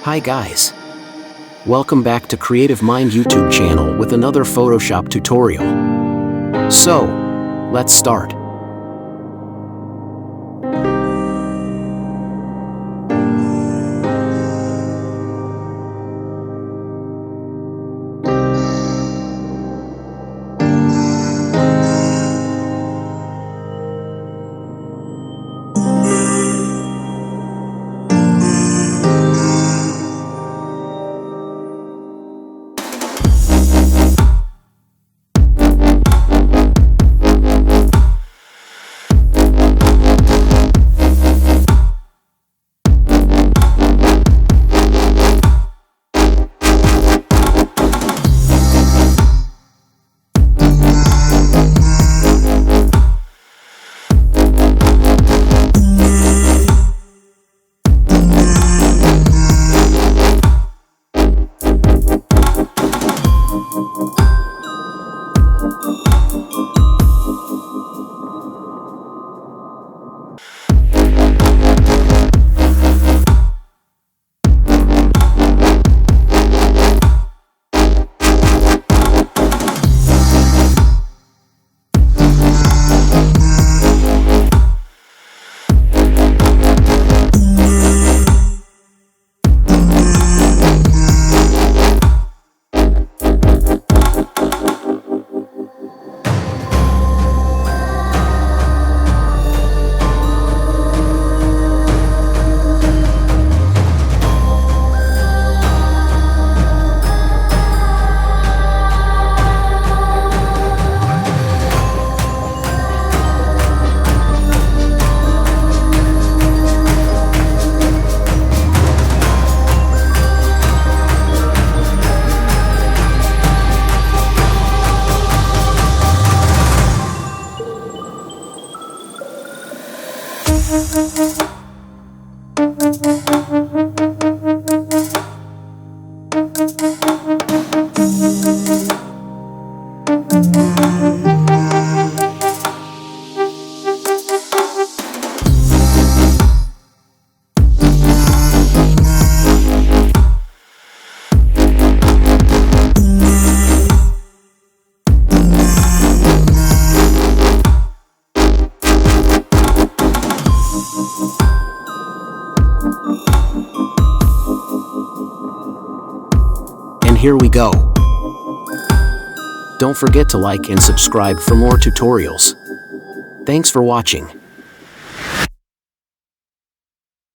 Hi guys! Welcome back to Creative Mind YouTube channel with another Photoshop tutorial. So, let's start. And here we go. Don't forget to like and subscribe for more tutorials. Thanks for watching.